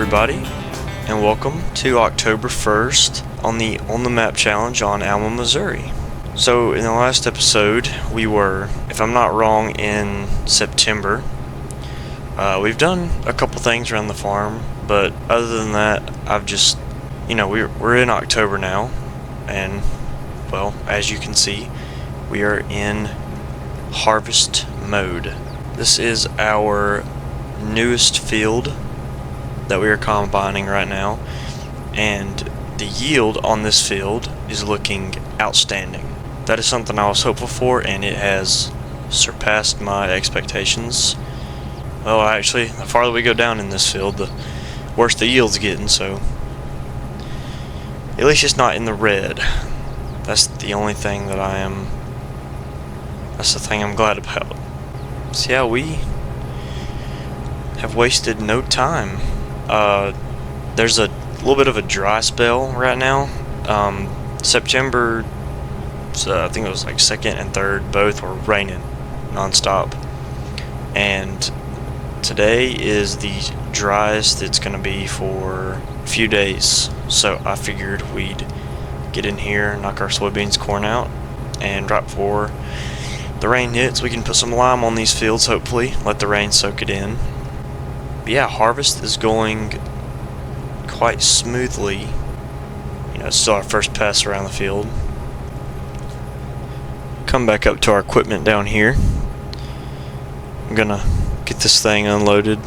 everybody, and welcome to October 1st on the On the Map challenge on Alma, Missouri. So in the last episode, we were, if I'm not wrong, in September. We've done a couple things around the farm, but other than that, I've just, we're in October now, and, well, as you can see, we are in harvest mode. This is our newest field that we are combining right now, and the yield on this field is looking outstanding. That is something I was hopeful for, and it has surpassed my expectations. Well, actually, the farther we go down in this field, the worse the yield's getting, so at least it's not in the red. That's the only thing that that's the thing I'm glad about. So yeah, we have wasted no time. There's a little bit of a dry spell right now. September, I think it was like 2nd and 3rd, both were raining non-stop. And today is the driest it's going to be for a few days. So I figured we'd get in here, knock our soybeans, corn out, and right before the rain hits, we can put some lime on these fields, hopefully, let the rain soak it in. But yeah, harvest is going quite smoothly. It's still our first pass around the field. Come back up to our equipment down here. I'm gonna get this thing unloaded,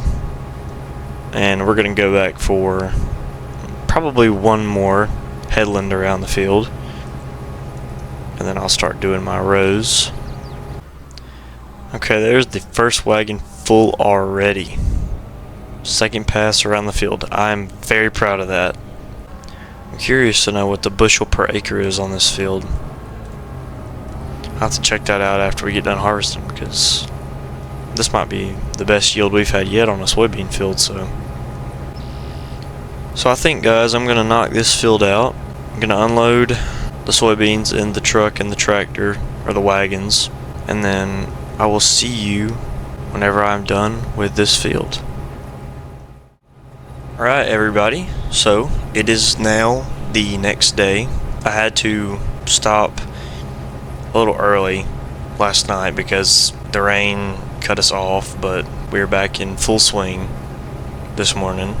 and we're gonna go back for probably one more headland around the field, and then I'll start doing my rows. Okay, there's the first wagon full already. Second pass around the field. I'm very proud of that. I'm curious to know what the bushel per acre is on this field. I'll have to check that out after we get done harvesting, because this might be the best yield we've had yet on a soybean field. So I think, guys, I'm gonna knock this field out. I'm gonna unload the soybeans in the truck and the tractor, or the wagons, and then I will see you whenever I'm done with this field. Alright, everybody, so it is now the next day. I had to stop a little early last night because the rain cut us off, but we're back in full swing this morning.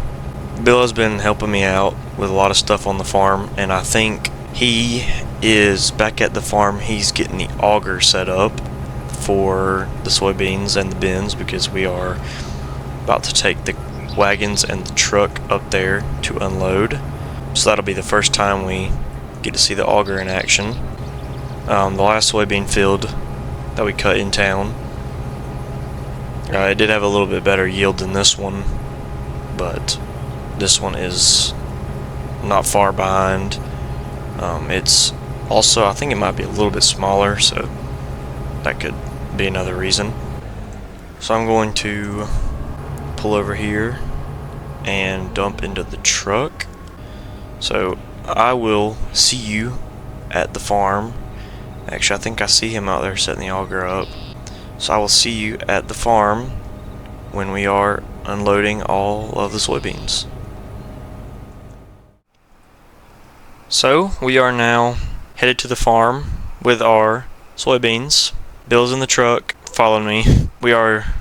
Bill has been helping me out with a lot of stuff on the farm, and I think he is back at the farm. He's getting the auger set up for the soybeans and the bins, because we are about to take the wagons and the truck up there to unload. So that'll be the first time we get to see the auger in action. The last soybean field that we cut in town, it did have a little bit better yield than this one, but this one is not far behind. It's also, I think it might be a little bit smaller, so that could be another reason. So I'm going to pull over here and dump into the truck. So I will see you at the farm. Actually, I think I see him out there setting the auger up. So I will see you at the farm when we are unloading all of the soybeans. So we are now headed to the farm with our soybeans. Bill's in the truck following me. We are,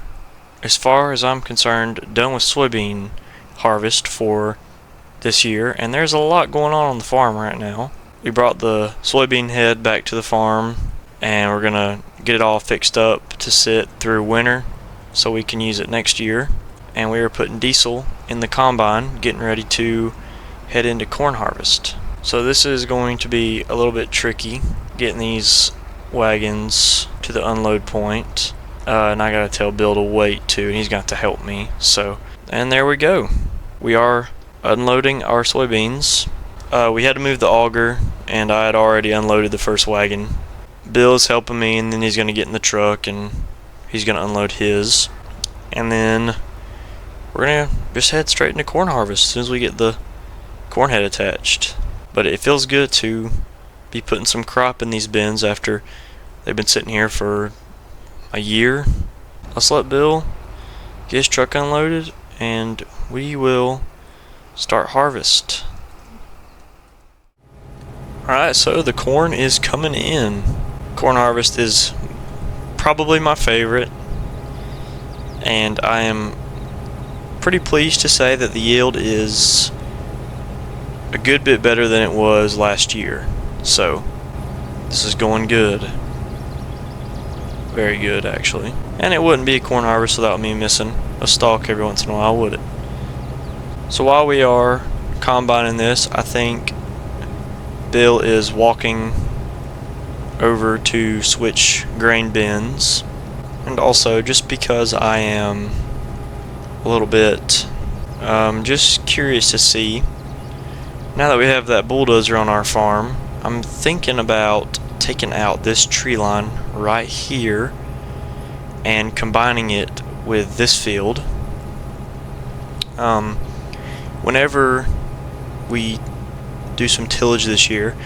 as far as I'm concerned, done with soybean harvest for this year, and there's a lot going on the farm right now. We brought the soybean head back to the farm, and we're gonna get it all fixed up to sit through winter so we can use it next year. And we are putting diesel in the combine, getting ready to head into corn harvest. So this is going to be a little bit tricky, getting these wagons to the unload point. And I gotta tell Bill to wait too, and he's got to help me. And there we go. We are unloading our soybeans. We had to move the auger, and I had already unloaded the first wagon. Bill's helping me, and then he's gonna get in the truck and he's gonna unload his. And then we're gonna just head straight into corn harvest as soon as we get the corn head attached. But it feels good to be putting some crop in these bins after they've been sitting here for a year. Let's let Bill get his truck unloaded, and we will start harvest. Alright, so the corn is coming in. Corn harvest is probably my favorite, and I am pretty pleased to say that the yield is a good bit better than it was last year. So this is going good. Very good, actually. And it wouldn't be a corn harvest without me missing a stalk every once in a while, would it? So while we are combining this, I think Bill is walking over to switch grain bins. And also, just because I am a little bit just curious to see, now that we have that bulldozer on our farm, I'm thinking about taking out this tree line right here and combining it with this field. Whenever we do some tillage this year,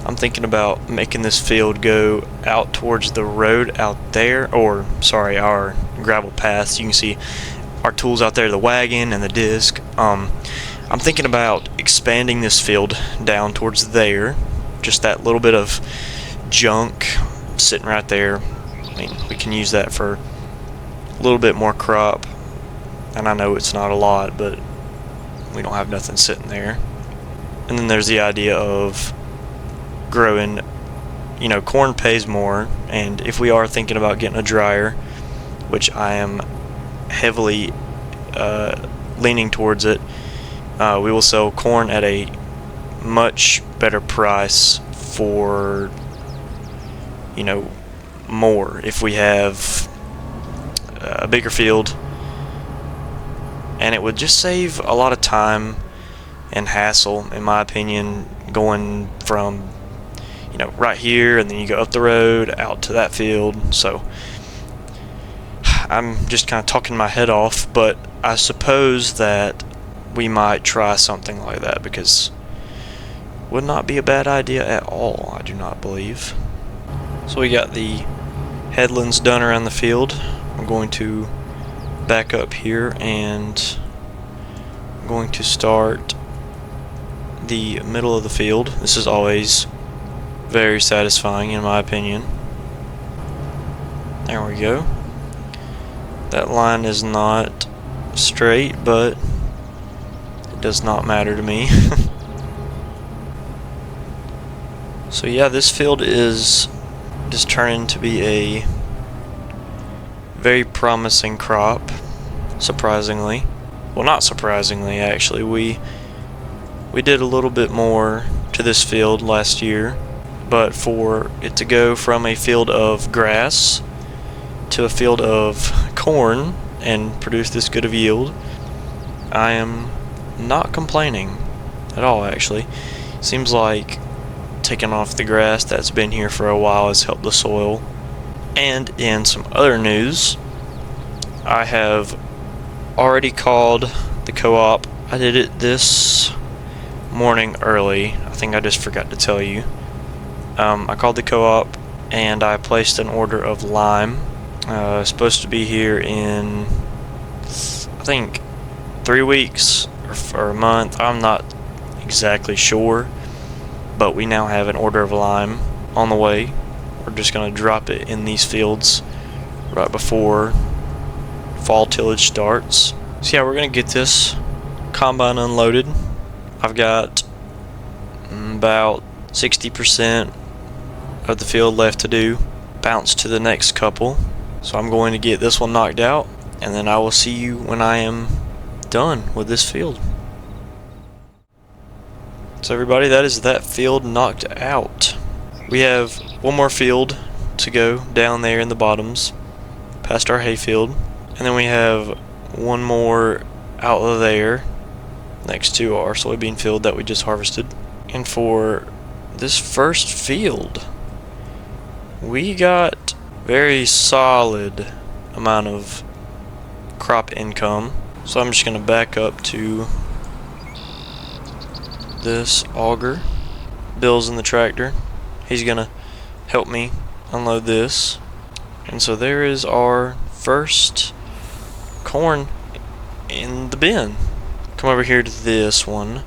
I'm thinking about making this field go out towards the road out there, or sorry, our gravel paths. You can see our tools out there, the wagon and the disc. I'm thinking about expanding this field down towards there, just that little bit of junk sitting right there. I mean, we can use that for a little bit more crop, and I know it's not a lot, but we don't have nothing sitting there. And then there's the idea of growing, you know, corn pays more, and if we are thinking about getting a dryer, which I am heavily leaning towards it, we will sell corn at a much better price for, you know, more if we have a bigger field, and it would just save a lot of time and hassle, in my opinion, going from, you know, right here and then you go up the road out to that field. So I'm just kind of talking my head off, but I suppose that we might try something like that, because it would not be a bad idea at all, I do not believe. So we got the headlands done around the field. I'm going to back up here and I'm going to start the middle of the field. This is always very satisfying, in my opinion. There we go. That line is not straight, but it does not matter to me. So yeah, this field is just turning to be a very promising crop, surprisingly. Well, not surprisingly, actually. We did a little bit more to this field last year, but for it to go from a field of grass to a field of corn and produce this good of yield, I am not complaining at all, actually. Seems like taking off the grass that's been here for a while has helped the soil. And in some other news, I have already called the co-op. I did it this morning early. I think I just forgot to tell you. I called the co-op and I placed an order of lime. Supposed to be here in, I think, 3 weeks or a month. I'm not exactly sure, but we now have an order of lime on the way. We're just going to drop it in these fields right before fall tillage starts. So yeah, we're going to get this combine unloaded. I've got about 60% of the field left to do. Bounce to the next couple. So I'm going to get this one knocked out, and then I will see you when I am done with this field. So everybody, that is that field knocked out. We have one more field to go down there in the bottoms, past our hay field, and then we have one more out of there next to our soybean field that we just harvested. And for this first field, we got very solid amount of crop income. So I'm just going to back up to this auger. Bill's in the tractor. He's going to help me unload this. And so there is our first corn in the bin. Come come over here to this one.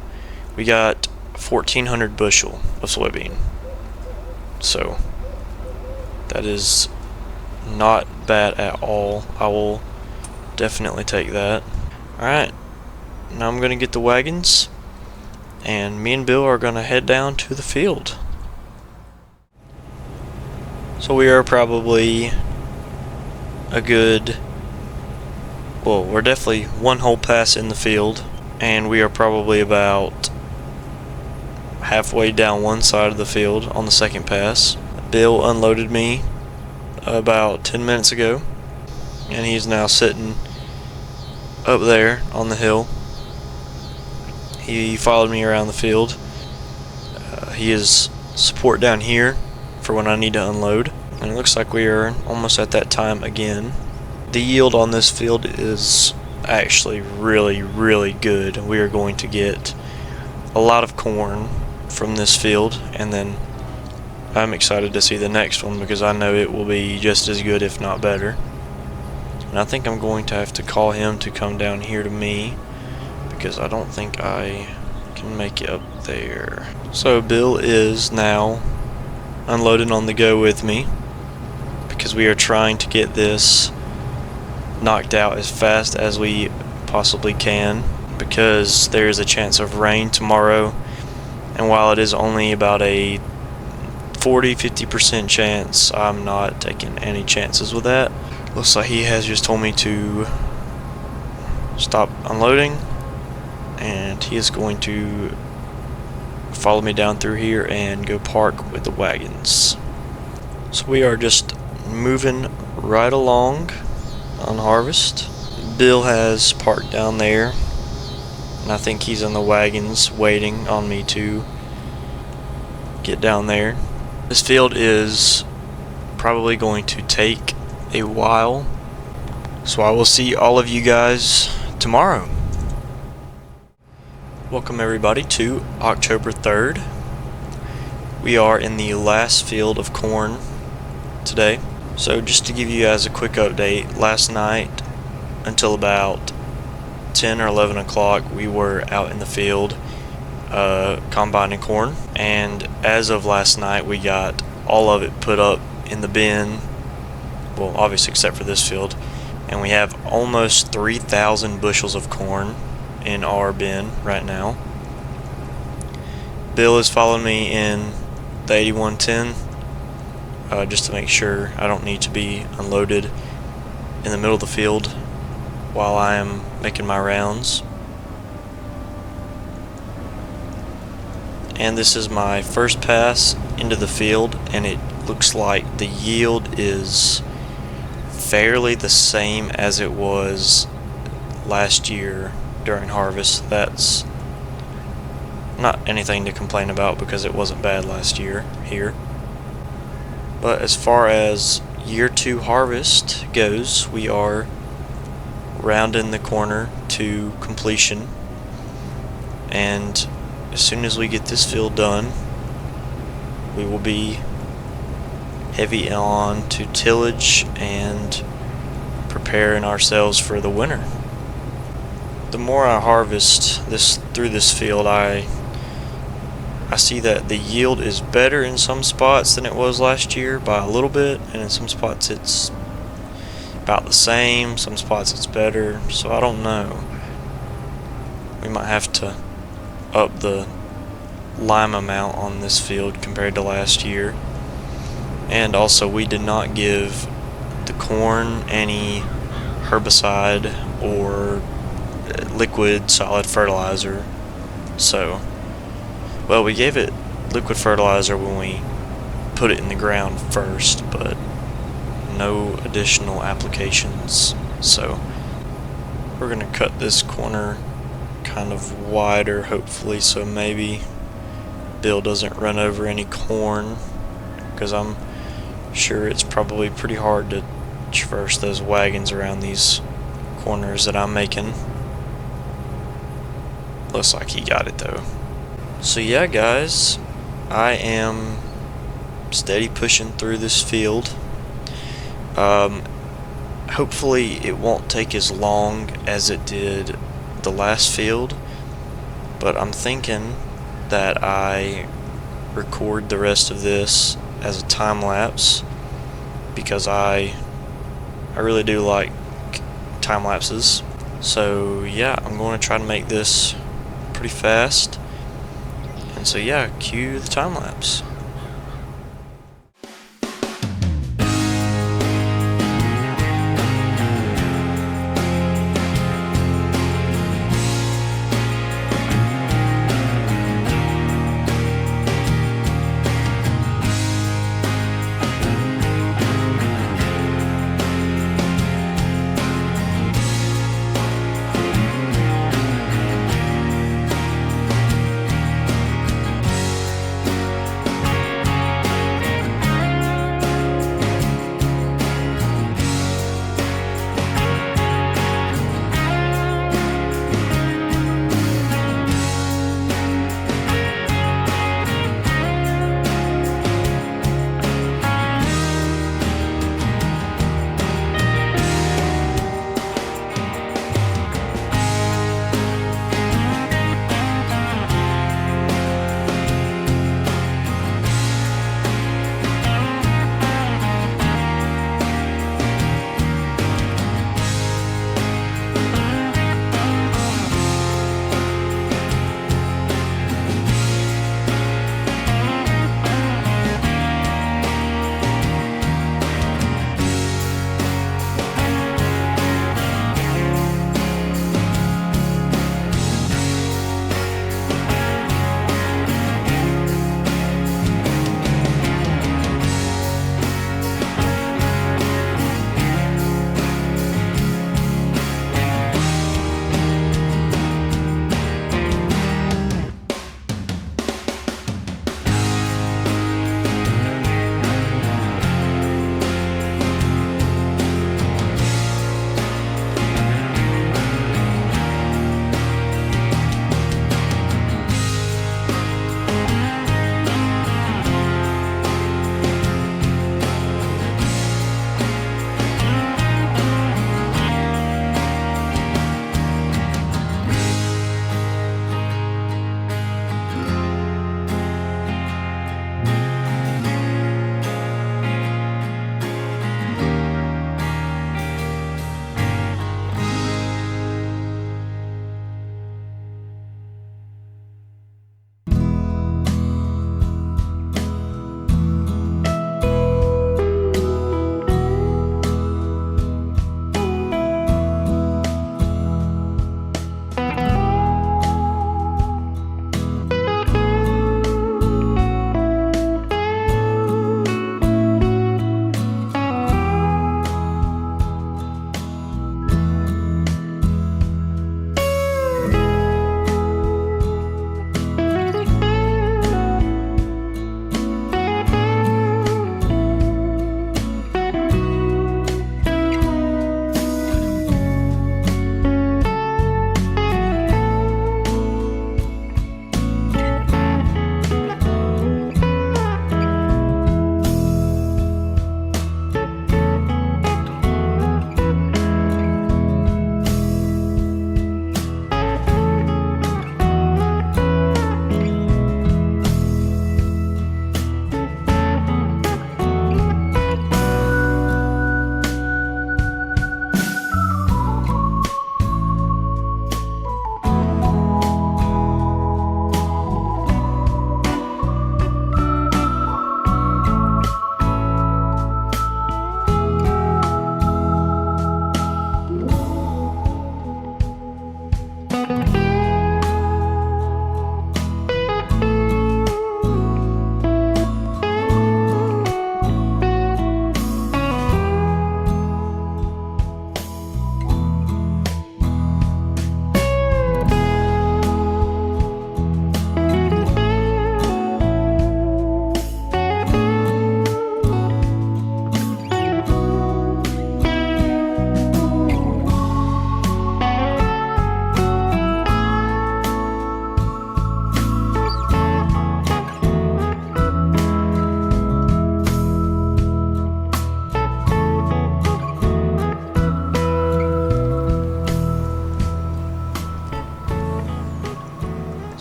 We got 1,400 bushel of soybean. So that is not bad at all. I will definitely take that. Alright, now I'm going to get the wagons, and me and Bill are going to head down to the field. So we are probably a good, well, we're definitely one whole pass in the field, and we are probably about halfway down one side of the field on the second pass. Bill unloaded me about 10 minutes ago, and he's now sitting up there on the hill. He followed me around the field. He is support down here for when I need to unload, and it looks like we are almost at that time again. The yield on this field is actually really good. We are going to get a lot of corn from this field, and then I'm excited to see the next one because I know it will be just as good, if not better. And I think I'm going to have to call him to come down here to me because I don't think I can make it up there. So Bill is now unloading on the go with me because we are trying to get this knocked out as fast as we possibly can because there is a chance of rain tomorrow, and while it is only about a 40-50% chance, I'm not taking any chances with that. Looks like he has just told me to stop unloading, and he is going to follow me down through here and go park with the wagons. So we are just moving right along on harvest. Bill has parked down there, and I think he's in the wagons waiting on me to get down there. This field is probably going to take a while, so I will see all of you guys tomorrow. Welcome everybody to October 3rd. We are in the last field of corn today. So just to give you guys a quick update, last night until about 10 or 11 o'clock we were out in the field combining corn, and as of last night we got all of it put up in the bin, well obviously except for this field, and we have almost 3,000 bushels of corn in our bin right now. Bill is following me in the 8110 just to make sure I don't need to be unloaded in the middle of the field while I am making my rounds. And this is my first pass into the field, and it looks like the yield is fairly the same as it was last year during harvest. That's not anything to complain about because it wasn't bad last year here. But as far as year 2 harvest goes, we are rounding the corner to completion, and as soon as we get this field done, we will be heavy on to tillage and preparing ourselves for the winter. The more I harvest through this field, I see that the yield is better in some spots than it was last year by a little bit, and in some spots it's about the same, some spots it's better, so I don't know. We might have to up the lime amount on this field compared to last year. And also we did not give the corn any herbicide or liquid solid fertilizer. So, well, we gave it liquid fertilizer when we put it in the ground first, but no additional applications. So we're going to cut this corner kind of wider, hopefully, so maybe Bill doesn't run over any corn, because I'm sure it's probably pretty hard to traverse those wagons around these corners that I'm making. Looks like he got it though. So yeah guys, I am steady pushing through this field. Hopefully it won't take as long as it did the last field, but I'm thinking that I record the rest of this as a time lapse because I really do like time lapses. So yeah, I'm going to try to make this pretty fast. And so yeah, cue the time lapse.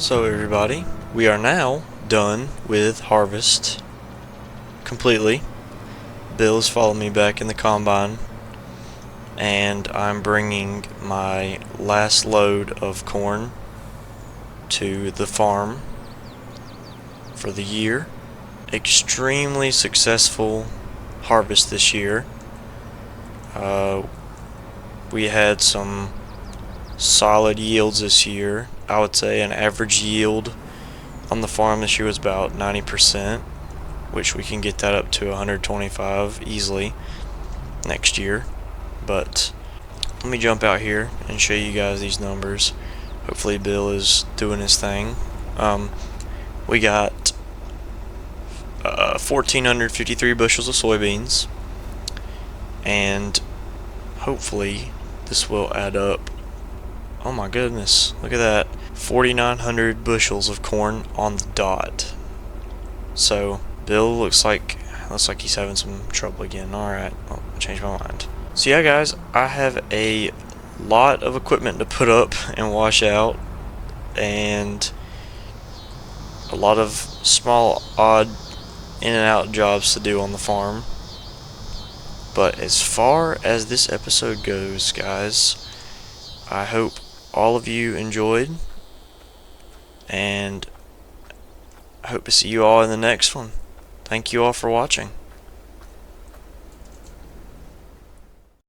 So everybody, we are now done with harvest completely. Bill's followed me back in the combine, and I'm bringing my last load of corn to the farm for the year. Extremely successful harvest this year. We had some solid yields this year. I would say an average yield on the farm this year was about 90%, which we can get that up to 125 easily next year. But let me jump out here and show you guys these numbers. Hopefully Bill is doing his thing. We got 1,453 bushels of soybeans, and hopefully this will add up. Oh my goodness, look at that. 4,900 bushels of corn on the dot. So Bill looks like he's having some trouble again. Alright, I changed my mind. So yeah guys, I have a lot of equipment to put up and wash out, and a lot of small odd in and out jobs to do on the farm. But as far as this episode goes, guys, I hope all of you enjoyed, and I hope to see you all in the next one. Thank you all for watching.